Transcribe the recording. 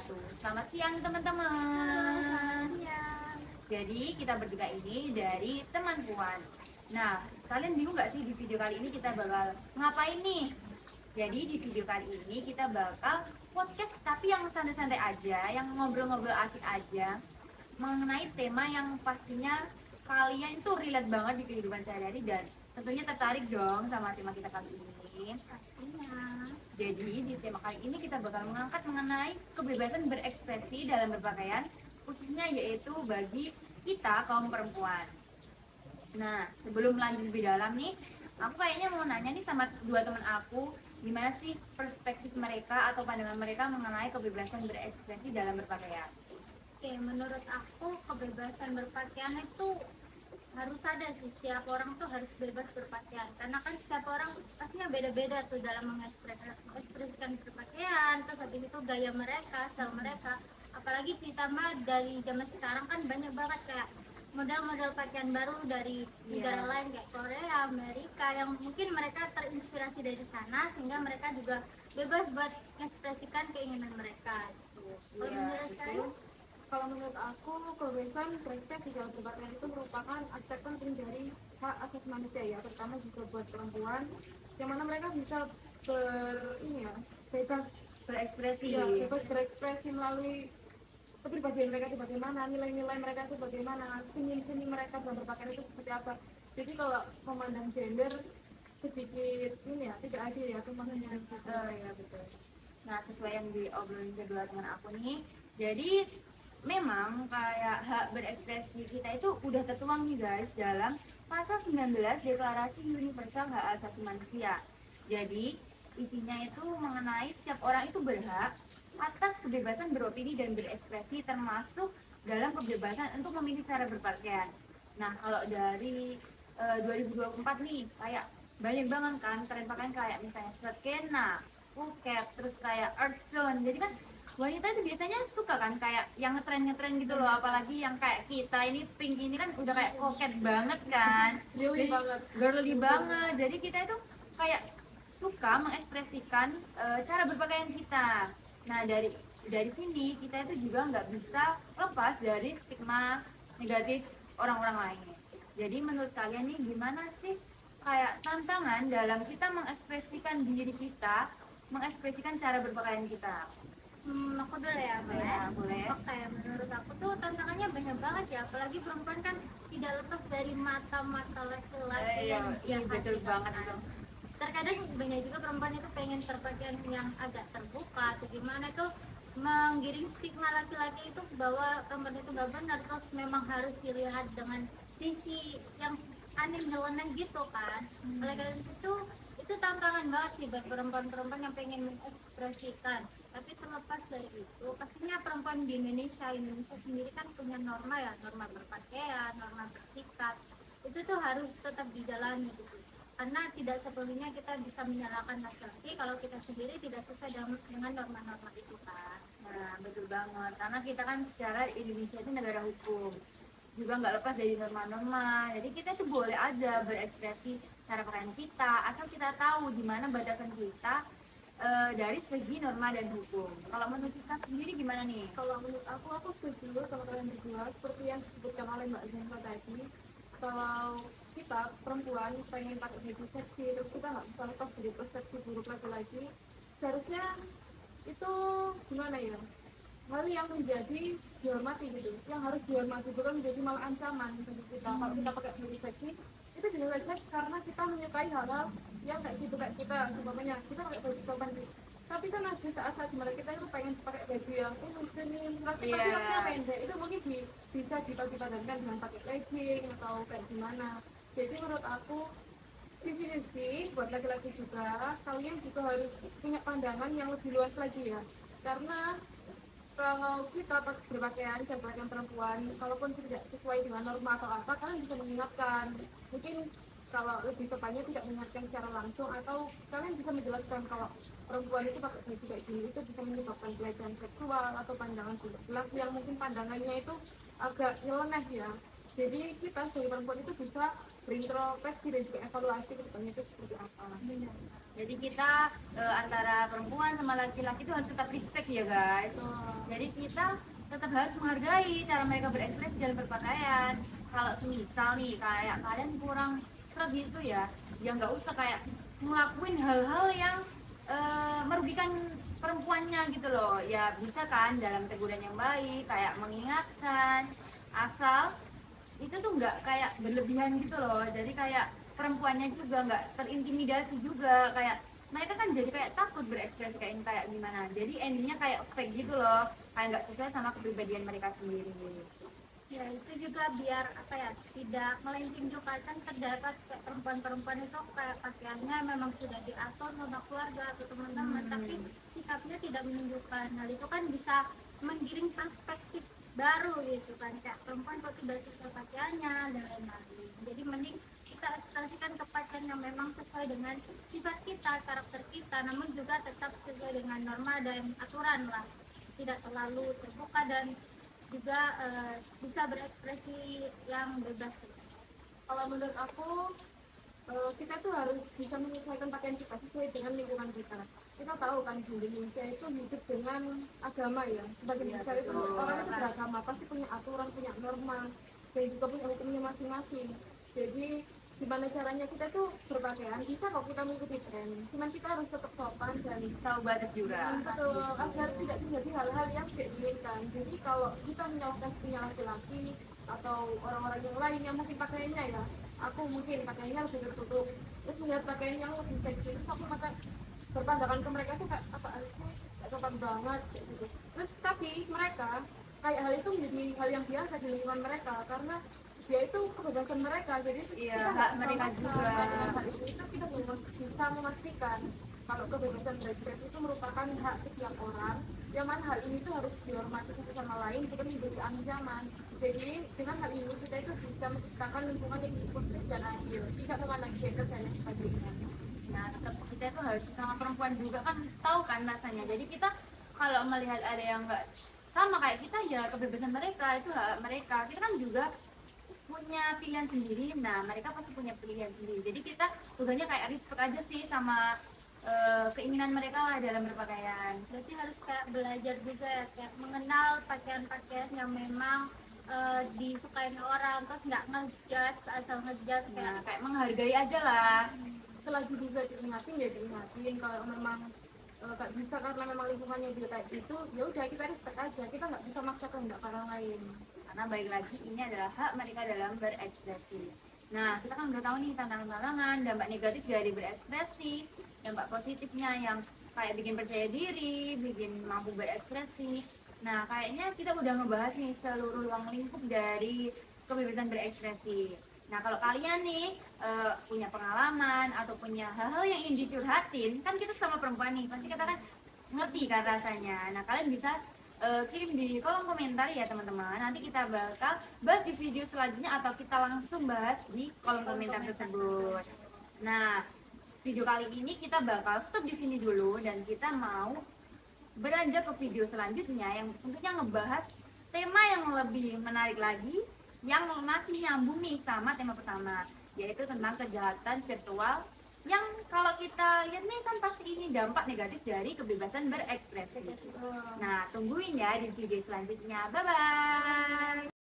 wabarakatuh. Selamat siang Halo, selamat teman-teman. siang. Jadi kita bertiga ini dari teman Puan. Nah, kalian bingung nggak sih di video kali ini kita bakal ngapain nih? Jadi di video kali ini kita bakal podcast tapi yang santai-santai aja, yang ngobrol-ngobrol asik aja mengenai tema yang pastinya kalian itu relate banget di kehidupan sehari-hari dan tentunya tertarik dong sama tema kita kali ini. Pastinya. Jadi di tema kali ini kita bakal mengangkat mengenai kebebasan berekspresi dalam berpakaian, khususnya yaitu bagi kita kaum perempuan. Nah, sebelum lanjut lebih dalam nih, aku kayaknya mau nanya nih sama dua teman aku, gimana sih perspektif mereka atau pandangan mereka mengenai kebebasan berekspresi dalam berpakaian. Oke, menurut aku kebebasan berpakaian itu harus ada sih. Setiap orang tuh harus bebas berpakaian. Karena kan setiap orang pastinya beda-beda tuh dalam mengekspresikan berpakaian. Terus habis itu gaya mereka, style mereka. Apalagi ditambah dari zaman sekarang kan banyak banget kayak model-model pakaian baru dari negara Iya. lain kayak Korea, Amerika yang mungkin mereka terinspirasi dari sana sehingga mereka juga bebas buat mengekspresikan keinginan mereka. Kalau Iya, menurut betul. saya, Kalau menurut aku, kebebasan berekspresi dalam berpakaian itu merupakan aspek penting dari hak asasi manusia ya, terutama juga buat perempuan, yang mana mereka bisa bebas Berekspresi. bebas berekspresi melalui kepribadian mereka itu bagaimana, nilai-nilai mereka itu bagaimana, seni-seni mereka dalam berpakaian itu seperti apa. Jadi kalau memandang gender sedikit tidak adil ya pemahamannya gitu. Oh iya betul. Nah, sesuai yang diobrolin kedua teman aku nih, jadi memang kayak hak berekspresi kita itu udah tertuang nih guys dalam pasal 19 Deklarasi Universal Hak Asasi Manusia. Jadi, isinya itu mengenai setiap orang itu berhak atas kebebasan beropini dan berekspresi termasuk dalam kebebasan untuk memilih cara berpakaian. Nah, kalau dari 2024 nih, kayak banyak banget kan tren pakaian kayak misalnya skena, buket, terus kayak earth tone. Jadi kan wanita itu biasanya suka kan kayak yang ngetren-ngetren gitu loh, apalagi yang kayak kita ini pink ini kan udah kayak koket banget kan. Girly Jadi banget. girly banget. Jadi kita itu kayak suka mengekspresikan cara berpakaian kita. Nah, dari sini kita itu juga nggak bisa lepas dari stigma negatif orang-orang lain. Jadi menurut kalian nih gimana sih kayak tantangan dalam kita mengekspresikan diri kita, mengekspresikan cara berpakaian kita? aku dulu ya, Mbak. Ya, boleh. Oke, menurut aku tuh tantangannya banyak banget ya, apalagi perempuan kan tidak lepas dari mata-mata laki-laki Iya, yang betul hati banget kan. itu. Terkadang banyak juga perempuan itu pengen berpakaian yang agak terbuka atau gimana itu menggiring stigma laki-laki itu bahwa perempuan itu gak benar, terus memang harus dilihat dengan sisi yang aneh nyeleneh gitu kan. Oleh karena itu tantangan banget sih buat perempuan-perempuan yang pengen mengekspresikan. Tapi terlepas dari itu, pastinya perempuan di Indonesia sendiri kan punya norma ya, norma berpakaian, norma bersikap. Itu tuh harus tetap dijalani gitu. Karena tidak sepenuhnya kita bisa menyalahkan laki-laki kalau kita sendiri tidak sesuai dengan norma-norma itu kan. Nah, betul banget. Karena kita kan secara Indonesia itu negara hukum. Juga nggak lepas dari norma-norma. Jadi kita tuh boleh aja berekspresi cara pakaian kita, asal kita tahu di mana batasan kita dari segi norma dan hukum. Kalau menurut Siska sendiri gimana nih? Kalau menurut aku setuju sama kalian berdua seperti yang disebutkan oleh Mbak Zenfa tadi. Kalau kita perempuan pengen pakai baju seksi terus kita nggak bisa lepas dari persepsi buruk laki-laki, seharusnya itu gimana ya, hal yang menjadi dihormati gitu, yang harus dihormati bukan menjadi malah ancaman bagi kita. Kalau kita pakai baju seksi itu juga saja karena kita menyukai hal-hal yang kayak gitu, kayak kita umpamanya kita pakai baju sopan gitu, tapi kan ada saat-saat dimana kita itu pengen pakai baju yang denim tapi roknya pendek, itu mungkin bisa dipadankan dengan pakai legging atau kayak gimana. Jadi menurut aku 50-50 buat laki-laki juga, kalian juga harus punya pandangan yang lebih luas lagi ya, karena kalau kita berpakaian berpakaian perempuan, kalaupun tidak sesuai dengan norma atau apa, kalian bisa mengingatkan. Mungkin kalau lebih tepatnya tidak mengingatkan secara langsung, atau kalian bisa menjelaskan kalau perempuan itu pakai baju kayak gini itu bisa menyebabkan pelecehan seksual atau pandangan laki yang mungkin pandangannya itu agak nyeleneh ya. Jadi kita sebagai perempuan itu bisa berintrospeksi dan juga evaluasi ke depannya itu seperti apa. Jadi kita antara perempuan sama laki-laki itu harus tetap respect ya guys. Jadi kita tetap harus menghargai cara mereka berekspresi dalam berpakaian. Kalau semisal nih kayak kalian kurang serag gitu ya nggak usah kayak ngelakuin hal-hal yang merugikan perempuannya gitu loh. Ya bisa kan dalam teguran yang baik, kayak mengingatkan, asal itu tuh nggak kayak berlebihan gitu loh. Jadi kayak perempuannya juga nggak terintimidasi juga, kayak mereka kan jadi kayak takut berekspresi kayak gimana, jadi endingnya kayak fake gitu loh, kayak nggak sesuai sama kepribadian mereka sendiri. Ya itu juga biar apa ya, tidak melentingkan kan terdapat kayak perempuan-perempuan itu kayak pakaiannya memang sudah diatur sama keluarga atau teman-teman, tapi sikapnya tidak menunjukkan. Hal itu kan bisa menggiring perspektif baru gitu kan, kayak perempuan kok tidak sesuai pakaiannya dan lain-lain. Jadi mending kita ekspresikan pakaian yang memang sesuai dengan sifat kita, karakter kita, namun juga tetap sesuai dengan norma dan aturan lah, tidak terlalu terbuka dan juga bisa berekspresi yang bebas. Kalau menurut aku kita tuh harus bisa menyesuaikan pakaian kita sesuai dengan lingkungan kita. Kita tahu kan di Indonesia itu hidup dengan agama ya, sebagian besar itu orang itu beragama, pasti punya aturan, punya norma, dan juga punya hukumnya masing-masing. Jadi gimana caranya kita tuh berpakaian, bisa kok kita mengikuti tren, cuman kita harus tetap sopan dan Tahu batas juga. betul, agar tidak terjadi hal-hal yang tidak diinginkan. Jadi kalau kita menyalahkan punya laki-laki atau orang-orang yang lain yang mungkin pakaiannya ya, aku mungkin pakaiannya lebih tertutup, terus melihat pakaian yang lebih seksi, terus aku maka berpandangan ke mereka tuh kayak apa sih, gak sopan banget kayak gitu. Terus tapi mereka kayak hal itu menjadi hal yang biasa di lingkungan mereka karena dia itu kebebasan mereka, jadi Iya, kita hak nggak mereka bisa juga. maksa. Dengan hal ini itu kita belum bisa memastikan kalau kebebasan berekspresi itu merupakan hak setiap orang, yang mana hal ini tuh harus dihormati satu sama lain, bukan menjadi ancaman. Jadi dengan hal ini kita itu bisa menciptakan lingkungan yang inklusif dan adil, tidak memandang gender dan lain sebagainya. Nah, tetap kita itu harus sama perempuan juga kan, tahu kan rasanya. Jadi kita kalau melihat ada yang nggak sama kayak kita, ya kebebasan mereka itu hak mereka. Kita kan juga punya pilihan sendiri. Nah, mereka pasti punya pilihan sendiri. Jadi kita tujuannya kayak respect aja sih sama keinginan mereka lah dalam berpakaian. Berarti harus kayak belajar juga ya, kayak mengenal pakaian-pakaian yang memang disukain orang, terus nggak ngejudge asal ngejudge Nah, kayak kayak menghargai aja lah. Selagi bisa diingatin ya diingatin, kalau memang nggak bisa karena memang lingkungannya dia kayak gitu, ya udah kita respect aja, kita nggak bisa maksa kehendak orang lain. Karena baik lagi ini adalah hak mereka dalam berekspresi. Nah, kita kan udah tahu nih tantangan-tantangan, dampak negatif dari berekspresi, dampak positifnya yang kayak bikin percaya diri, bikin mampu berekspresi. Nah, kayaknya kita udah ngebahas nih seluruh ruang lingkup dari kebebasan berekspresi. Nah, kalau kalian nih punya pengalaman atau punya hal-hal yang ingin dicurhatin, kan kita sama perempuan nih, pasti kita kan ngerti kan rasanya. Nah, kalian bisa kirim di kolom komentar ya teman-teman. Nanti kita bakal bahas di video selanjutnya atau kita langsung bahas di kolom komentar tersebut. Nah, video kali ini kita bakal stop di sini dulu dan kita mau beranjak ke video selanjutnya yang tentunya ngebahas tema yang lebih menarik lagi, yang masih nyambung nih sama tema pertama, yaitu tentang kejahatan virtual yang kalau kita lihat nih kan pasti ini dampak negatif dari kebebasan berekspresi. Nah, tungguin ya di video selanjutnya. Bye bye.